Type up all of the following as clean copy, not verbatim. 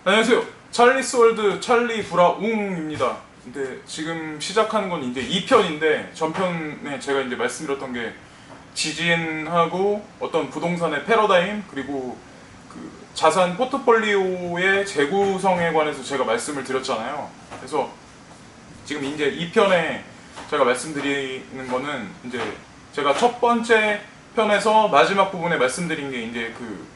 안녕하세요. 찰리스 월드 찰리 브라웅입니다. 근데 지금 시작하는 건 이제 2편인데 전편에 제가 이제 말씀드렸던 게 지진하고 어떤 부동산의 패러다임 그리고 그 자산 포트폴리오의 재구성에 관해서 제가 말씀을 드렸잖아요. 그래서 지금 이제 2편에 제가 말씀드리는 거는 이제 제가 첫 번째 편에서 마지막 부분에 말씀드린 게 이제 그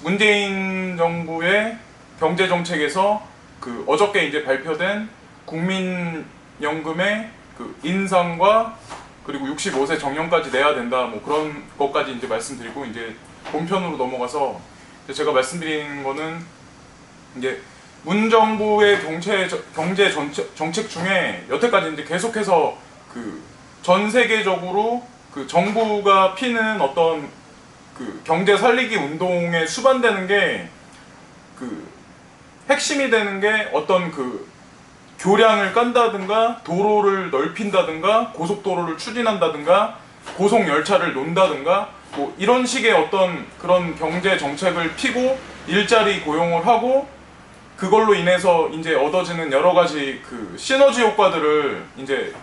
문재인 정부의 경제 정책에서 그 어저께 이제 발표된 국민연금의 그 인상과 그리고 65세 정년까지 내야 된다 뭐 그런 것까지 이제 말씀드리고 이제 본편으로 넘어가서 이제 제가 말씀드리는 거는 이제 문 정부의 경제 정책 중에 여태까지 이제 계속해서 그 전 세계적으로 그 정부가 피는 어떤 그 경제 살리기 운동에 수반되는 게 그 핵심이 되는 게 어떤 그 교량을 깐다든가 도로를 넓힌다든가 고속도로를 추진한다든가 고속열차를 논다든가 뭐 이런 식의 어떤 그런 경제 정책을 피고 일자리 고용을 하고 그걸로 인해서 이제 얻어지는 여러 가지 그 시너지 효과들을 이제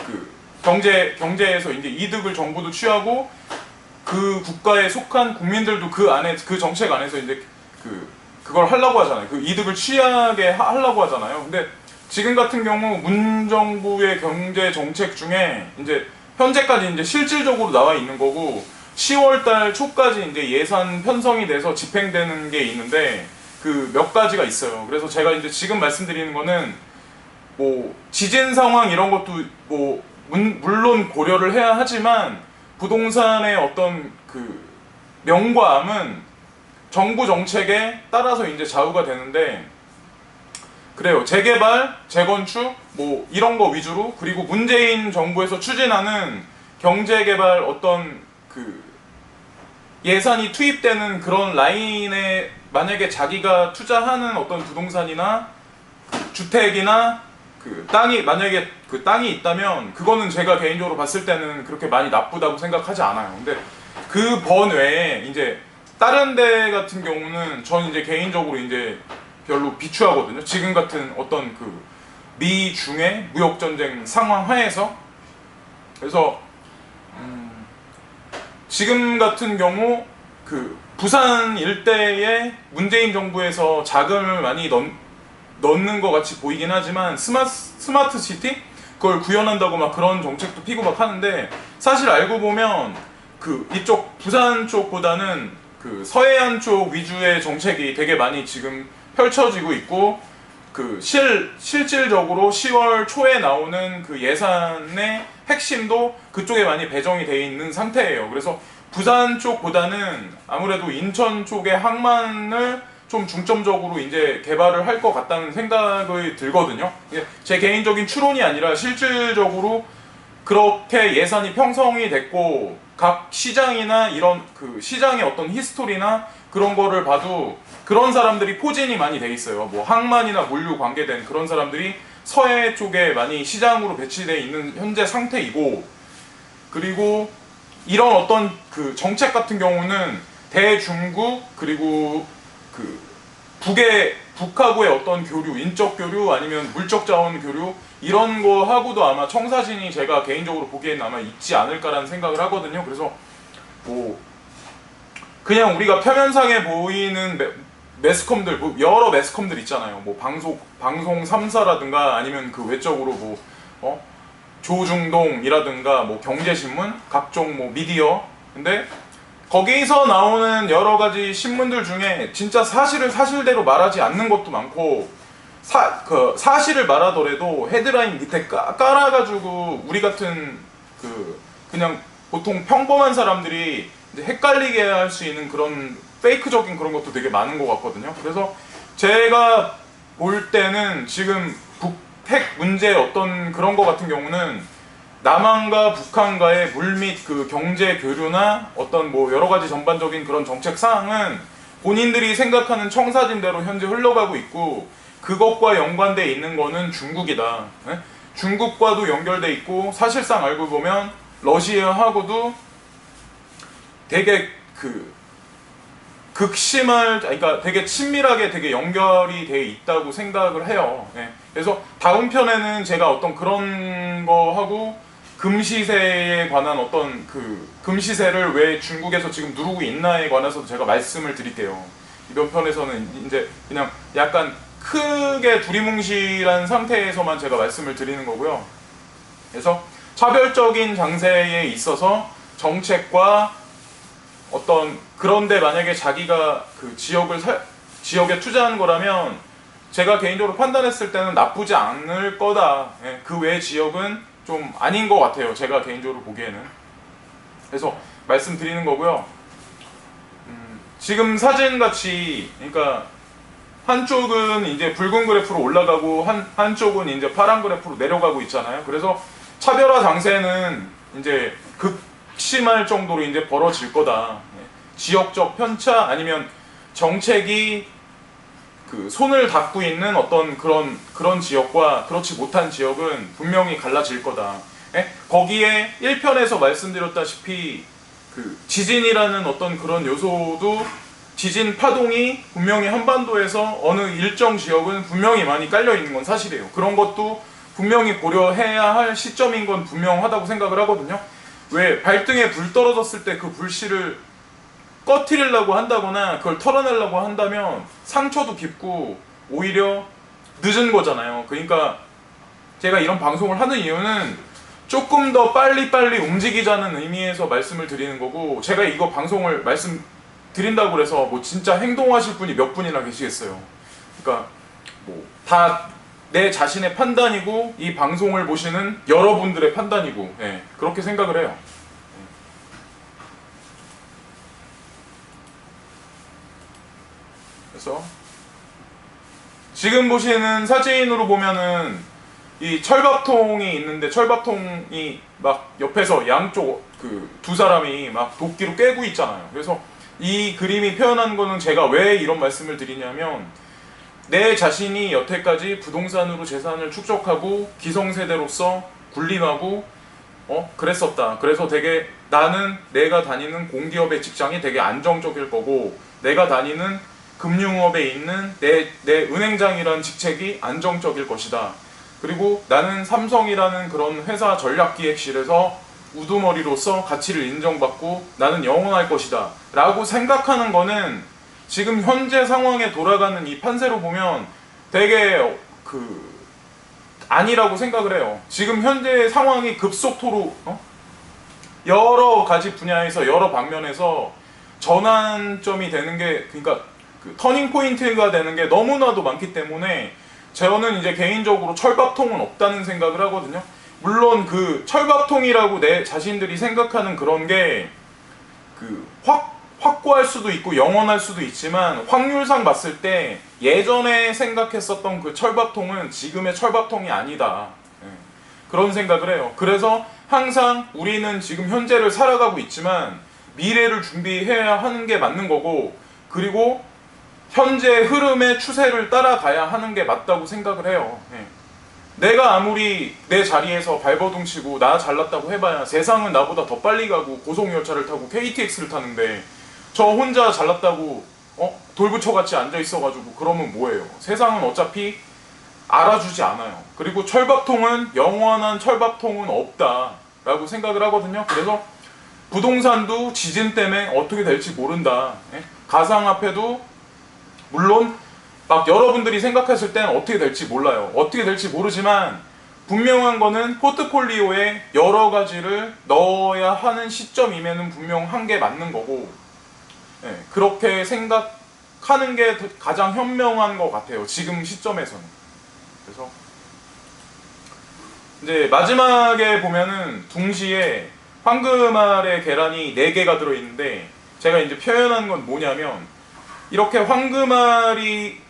그 경제에서 이제 이득을 정부도 취하고 그 국가에 속한 국민들도 그 안에 그 정책 안에서 이제 그걸 하려고 하잖아요. 그 이득을 취하게 하려고 하잖아요. 근데 지금 같은 경우 문 정부의 경제 정책 중에 이제 현재까지 이제 실질적으로 나와 있는 거고 10월달 초까지 이제 예산 편성이 돼서 집행되는 게 있는데 그 몇 가지가 있어요. 그래서 제가 이제 지금 말씀드리는 거는 뭐 지진 상황 이런 것도 뭐 물론 고려를 해야 하지만 부동산의 어떤 그 명과 암은 정부 정책에 따라서 이제 좌우가 되는데 그래요. 재개발, 재건축 뭐 이런 거 위주로 그리고 문재인 정부에서 추진하는 경제개발 어떤 그 예산이 투입되는 그런 라인에 만약에 자기가 투자하는 어떤 부동산이나 주택이나 그 땅이 만약에 그 땅이 있다면 그거는 제가 개인적으로 봤을 때는 그렇게 많이 나쁘다고 생각하지 않아요. 근데 그 번외에 이제 다른 데 같은 경우는 전 이제 개인적으로 이제 별로 비추하거든요. 지금 같은 어떤 그 미중의 무역 전쟁 상황 하에서 그래서 지금 같은 경우 그 부산 일대에 문재인 정부에서 자금을 많이 넣는 것 같이 보이긴 하지만 스마트 시티 그걸 구현한다고 막 그런 정책도 피고 막 하는데 사실 알고 보면 그 이쪽 부산 쪽보다는 그 서해안 쪽 위주의 정책이 되게 많이 지금 펼쳐지고 있고 그 실질적으로 10월 초에 나오는 그 예산의 핵심도 그쪽에 많이 배정이 돼 있는 상태예요. 그래서 부산 쪽보다는 아무래도 인천 쪽의 항만을 좀 중점적으로 이제 개발을 할 것 같다는 생각이 들거든요. 제 개인적인 추론이 아니라 실질적으로 그렇게 예산이 편성이 됐고 각 시장이나 이런 그 시장의 어떤 히스토리나 그런 거를 봐도 그런 사람들이 포진이 많이 돼 있어요. 뭐 항만이나 물류 관계된 그런 사람들이 서해 쪽에 많이 시장으로 배치되어 있는 현재 상태이고 그리고 이런 어떤 그 정책 같은 경우는 대중국 그리고 그 북하고의 어떤 교류, 인적 교류 아니면 물적 자원 교류 이런 거 하고도 아마 청사진이 제가 개인적으로 보기에는 아마 있지 않을까라는 생각을 하거든요. 그래서 뭐 그냥 우리가 표면상에 보이는 매스컴들 뭐 여러 매스컴들 있잖아요. 뭐 방송 3사라든가 아니면 그 외적으로 뭐 조중동이라든가 뭐 경제신문 각종 뭐 미디어 근데 거기서 나오는 여러 가지 신문들 중에 진짜 사실을 사실대로 말하지 않는 것도 많고 사실을 말하더라도 헤드라인 밑에 깔아가지고 우리 같은 그냥 보통 평범한 사람들이 이제 헷갈리게 할 수 있는 그런 페이크적인 그런 것도 되게 많은 것 같거든요. 그래서 제가 볼 때는 지금 북핵 문제 어떤 그런 거 같은 경우는 남한과 북한과의 물밑 그 경제 교류나 어떤 뭐 여러 가지 전반적인 그런 정책 사항은 본인들이 생각하는 청사진대로 현재 흘러가고 있고 그것과 연관돼 있는 거는 중국이다. 네? 중국과도 연결돼 있고 사실상 알고 보면 러시아하고도 되게 그 그러니까 되게 친밀하게 되게 연결이 돼 있다고 생각을 해요. 예. 그래서 다음 편에는 제가 어떤 그런 거 하고 금시세에 관한 어떤 그 금시세를 왜 중국에서 지금 누르고 있나에 관해서도 제가 말씀을 드릴게요. 이번 편에서는 이제 그냥 약간 크게 두리뭉실한 상태에서만 제가 말씀을 드리는 거고요. 그래서 차별적인 장세에 있어서 정책과 어떤 그런데 만약에 자기가 그 지역에 투자한 거라면 제가 개인적으로 판단했을 때는 나쁘지 않을 거다. 예, 그 외 지역은 좀 아닌 것 같아요. 제가 개인적으로 보기에는. 그래서 말씀드리는 거고요. 지금 사진같이 그러니까 한쪽은 이제 붉은 그래프로 올라가고 한쪽은 이제 파란 그래프로 내려가고 있잖아요. 그래서 차별화 장세는 이제 극심할 정도로 이제 벌어질 거다. 지역적 편차 아니면 정책이 그 손을 닫고 있는 어떤 그런 지역과 그렇지 못한 지역은 분명히 갈라질 거다. 거기에 1편에서 말씀드렸다시피 그 지진이라는 어떤 그런 요소도 지진 파동이 분명히 한반도에서 어느 일정 지역은 분명히 많이 깔려 있는 건 사실이에요. 그런 것도 분명히 고려해야 할 시점인 건 분명하다고 생각을 하거든요. 왜 발등에 불 떨어졌을 때 그 불씨를 꺼트리려고 한다거나 그걸 털어내려고 한다면 상처도 깊고 오히려 늦은 거잖아요. 그러니까 제가 이런 방송을 하는 이유는 조금 더 빨리빨리 움직이자는 의미에서 말씀을 드리는 거고, 제가 이거 방송을 말씀드린다고 해서 뭐 진짜 행동하실 분이 몇 분이나 계시겠어요. 그러니까 뭐 다 내 자신의 판단이고 이 방송을 보시는 여러분들의 판단이고, 예, 그렇게 생각을 해요. 그래서 지금 보시는 사진으로 보면은 이 철밥통이 있는데 철밥통이 막 옆에서 양쪽 그 두 사람이 막 도끼로 깨고 있잖아요. 그래서 이 그림이 표현한 거는 제가 왜 이런 말씀을 드리냐면, 내 자신이 여태까지 부동산으로 재산을 축적하고 기성세대로서 군림하고 그랬었다. 그래서 되게 나는 내가 다니는 공기업의 직장이 되게 안정적일 거고, 내가 다니는 금융업에 있는 내 은행장이라는 직책이 안정적일 것이다. 그리고 나는 삼성이라는 그런 회사 전략기획실에서 우두머리로서 가치를 인정받고 나는 영원할 것이다 라고 생각하는 거는 지금 현재 상황에 돌아가는 이 판세로 보면 되게 아니라고 생각을 해요. 지금 현재 상황이 급속도로 여러 가지 분야에서 여러 방면에서 전환점이 되는 게, 그러니까 그 터닝 포인트가 되는 게 너무나도 많기 때문에 저는 이제 개인적으로 철밥통은 없다는 생각을 하거든요. 물론 그 철밥통이라고 내 자신들이 생각하는 그런 게 그 확고할 수도 있고 영원할 수도 있지만, 확률상 봤을 때 예전에 생각했었던 그 철밥통은 지금의 철밥통이 아니다. 그런 생각을 해요. 그래서 항상 우리는 지금 현재를 살아가고 있지만 미래를 준비해야 하는 게 맞는 거고, 그리고 현재 흐름의 추세를 따라가야 하는 게 맞다고 생각을 해요. 내가 아무리 내 자리에서 발버둥 치고 나 잘났다고 해봐야 세상은 나보다 더 빨리 가고 고속열차를 타고 KTX를 타는데, 저 혼자 잘났다고 돌부처같이 앉아있어가지고 그러면 뭐예요? 세상은 어차피 알아주지 않아요. 그리고 철밥통은, 영원한 철밥통은 없다 라고 생각을 하거든요. 그래서 부동산도 지진 때문에 어떻게 될지 모른다. 가상화폐도 물론 막 여러분들이 생각하실 때는 어떻게 될지 몰라요. 어떻게 될지 모르지만 분명한 거는 포트폴리오에 여러 가지를 넣어야 하는 시점이면은 분명한 게 맞는 거고, 그렇게 생각하는 게 가장 현명한 것 같아요. 지금 시점에서는. 그래서 이제 마지막에 보면은 둥지에 황금알의 계란이 4개가 들어있는데, 제가 이제 표현한 건 뭐냐면, 이렇게 황금알이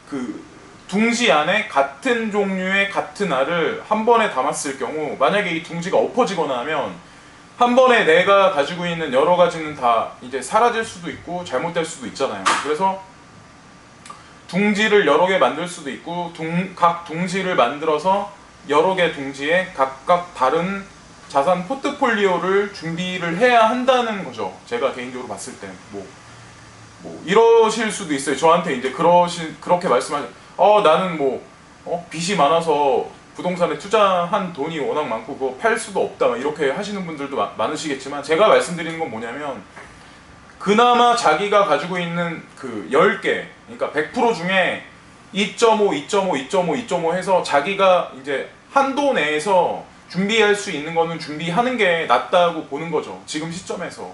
그 둥지 안에 같은 종류의 같은 알을 한 번에 담았을 경우, 만약에 이 둥지가 엎어지거나 하면 한 번에 내가 가지고 있는 여러 가지는 다 이제 사라질 수도 있고 잘못될 수도 있잖아요. 그래서 둥지를 여러 개 만들 수도 있고, 각 둥지를 만들어서 여러 개 둥지에 각각 다른 자산 포트폴리오를 준비를 해야 한다는 거죠. 제가 개인적으로 봤을 때 뭐 이러실 수도 있어요. 저한테 이제 그렇게 말씀하시. 나는 뭐 빚이 많아서 부동산에 투자한 돈이 워낙 많고 그거 팔 수도 없다 이렇게 하시는 분들도 많으시겠지만, 제가 말씀드리는 건 뭐냐면, 그나마 자기가 가지고 있는 그 10개, 그러니까 100% 중에 2.5, 2.5, 2.5, 2.5 해서 자기가 이제 한도 내에서 준비할 수 있는 거는 준비하는 게 낫다고 보는 거죠. 지금 시점에서.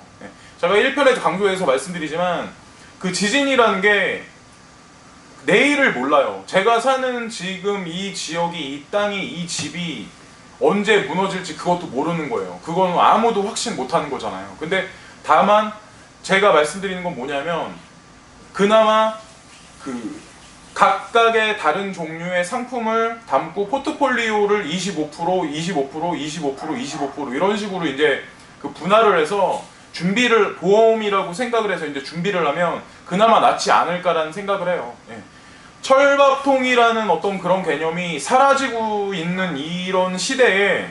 제가 1편에도 강조해서 말씀드리지만, 그 지진이라는 게 내일을 몰라요. 제가 사는 지금 이 지역이, 이 땅이, 이 집이 언제 무너질지 그것도 모르는 거예요. 그건 아무도 확신 못하는 거잖아요. 근데 다만 제가 말씀드리는 건 뭐냐면, 그나마 그 각각의 다른 종류의 상품을 담고 포트폴리오를 25%, 25%, 25%, 25% 이런 식으로 이제 그 분할을 해서 준비를, 보험이라고 생각을 해서 이제 준비를 하면 그나마 낫지 않을까라는 생각을 해요. 철밥통이라는 어떤 그런 개념이 사라지고 있는 이런 시대에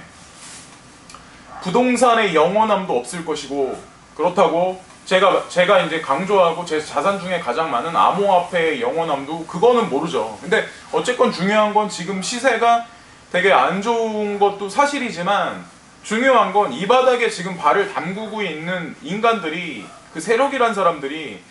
부동산의 영원함도 없을 것이고, 그렇다고 제가 이제 강조하고 제 자산 중에 가장 많은 암호화폐의 영원함도 그거는 모르죠. 근데 어쨌건 중요한 건 지금 시세가 되게 안 좋은 것도 사실이지만, 중요한 건 이 바닥에 지금 발을 담그고 있는 인간들이, 그 세력이란 사람들이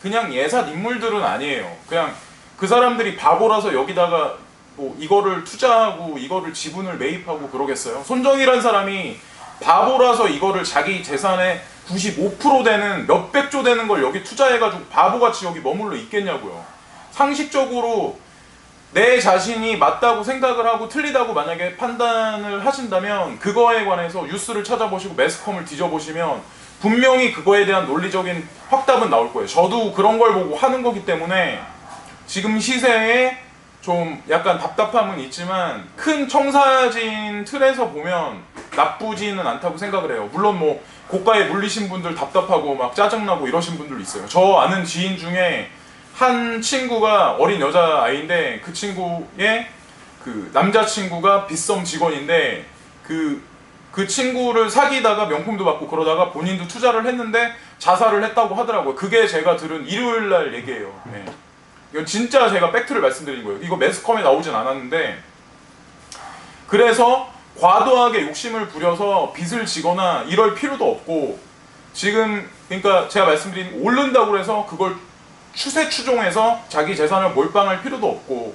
그냥 예산 인물들은 아니에요. 그냥 그 사람들이 바보라서 여기다가 뭐 이거를 투자하고 이거를 지분을 매입하고 그러겠어요? 손정이란 사람이 바보라서 이거를 자기 재산의 95% 되는 몇백 조 되는 걸 여기 투자해가지고 바보같이 여기 머물러 있겠냐고요. 상식적으로 내 자신이 맞다고 생각을 하고 틀리다고 만약에 판단을 하신다면, 그거에 관해서 뉴스를 찾아보시고 매스컴을 뒤져보시면 분명히 그거에 대한 논리적인 확답은 나올 거예요. 저도 그런 걸 보고 하는 거기 때문에 지금 시세에 좀 약간 답답함은 있지만, 큰 청사진 틀에서 보면 나쁘지는 않다고 생각을 해요. 물론 뭐 고가에 물리신 분들 답답하고 막 짜증나고 이러신 분들도 있어요. 저 아는 지인 중에 한 친구가 어린 여자아이인데, 그 친구의 그 남자친구가 빗썸 직원인데, 그 친구를 사귀다가 명품도 받고 그러다가 본인도 투자를 했는데 자살을 했다고 하더라고요. 그게 제가 들은 일요일 날 얘기예요. 이건 진짜 제가 팩트를 말씀드린 거예요. 이거 매스컴에 나오진 않았는데, 그래서 과도하게 욕심을 부려서 빚을 지거나 이럴 필요도 없고, 지금 그러니까 제가 말씀드린 오른다고 해서 그걸 추세 추종해서 자기 재산을 몰빵할 필요도 없고,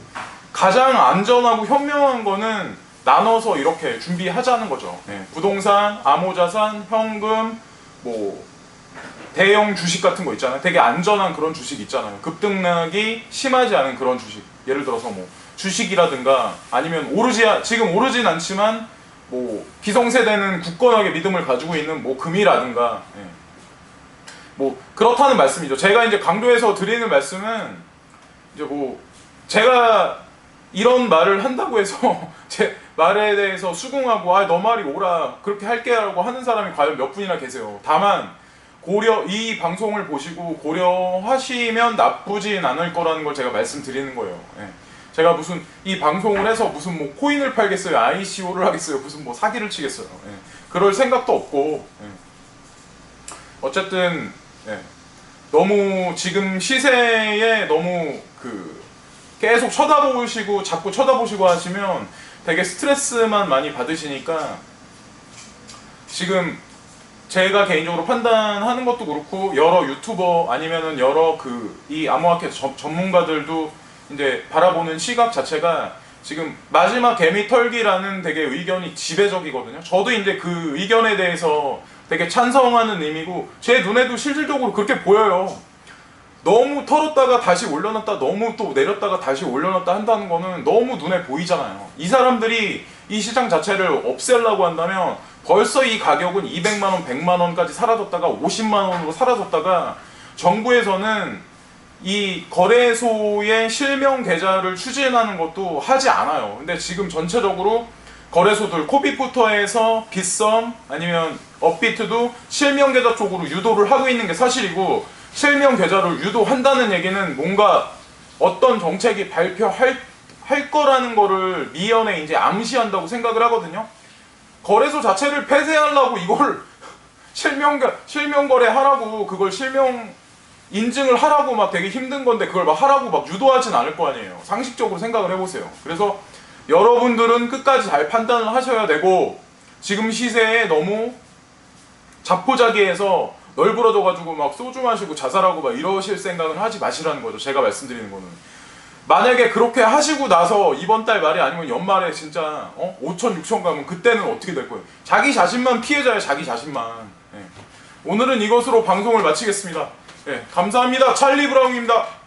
가장 안전하고 현명한 거는 나눠서 이렇게 준비하자는 거죠. 부동산, 암호자산, 현금, 뭐 대형 주식 같은 거 있잖아요. 되게 안전한 그런 주식 있잖아요. 급등락이 심하지 않은 그런 주식. 예를 들어서 뭐 주식이라든가, 아니면 지금 오르진 않지만 뭐 기성세대는 굳건하게 믿음을 가지고 있는 뭐 금이라든가, 뭐 그렇다는 말씀이죠. 제가 이제 강조해서 드리는 말씀은, 이제 뭐 제가 이런 말을 한다고 해서 제 말에 대해서 수긍하고 너 말이 옳아 그렇게 할게라고 하는 사람이 과연 몇 분이나 계세요. 다만 이 방송을 보시고 고려하시면 나쁘진 않을 거라는 걸 제가 말씀드리는 거예요. 제가 무슨 이 방송을 해서 무슨 뭐 코인을 팔겠어요, ICO를 하겠어요, 무슨 뭐 사기를 치겠어요. 그럴 생각도 없고, 어쨌든 너무 지금 시세에 너무 계속 자꾸 쳐다보시고 하시면 되게 스트레스만 많이 받으시니까, 지금 제가 개인적으로 판단하는 것도 그렇고, 여러 유튜버 아니면은 여러 이 암호화폐 전문가들도 이제 바라보는 시각 자체가 지금 마지막 개미 털기라는 되게 의견이 지배적이거든요. 저도 이제 그 의견에 대해서 되게 찬성하는 의미고, 제 눈에도 실질적으로 그렇게 보여요. 너무 털었다가 다시 올려놨다, 너무 또 내렸다가 다시 올려놨다 한다는 거는 너무 눈에 보이잖아요. 이 사람들이 이 시장 자체를 없애려고 한다면 벌써 이 가격은 200만원, 100만원까지 사라졌다가 50만원으로 사라졌다가, 정부에서는 이 거래소의 실명 계좌를 추진하는 것도 하지 않아요. 근데 지금 전체적으로 거래소들, 코비부터해서 빗썸 아니면 업비트도 실명 계좌 쪽으로 유도를 하고 있는 게 사실이고, 실명 계좌를 유도한다는 얘기는 뭔가 어떤 정책이 발표할 거라는 거를 미연에 이제 암시한다고 생각을 하거든요. 거래소 자체를 폐쇄하려고 이걸 실명 거래 하라고 그걸 실명 인증을 하라고 막 되게 힘든 건데 그걸 막 하라고 막 유도하진 않을 거 아니에요. 상식적으로 생각을 해보세요. 그래서 여러분들은 끝까지 잘 판단을 하셔야 되고, 지금 시세에 너무 자포자기해서 널브러져가지고 막 소주 마시고 자살하고 막 이러실 생각은 하지 마시라는 거죠. 제가 말씀드리는 거는, 만약에 그렇게 하시고 나서 이번 달 말이 아니면 연말에 진짜 5천 6천 가면 그때는 어떻게 될 거예요? 자기 자신만 피해자예요. 자기 자신만. 예. 오늘은 이것으로 방송을 마치겠습니다. 예, 감사합니다. 찰리 브라운입니다.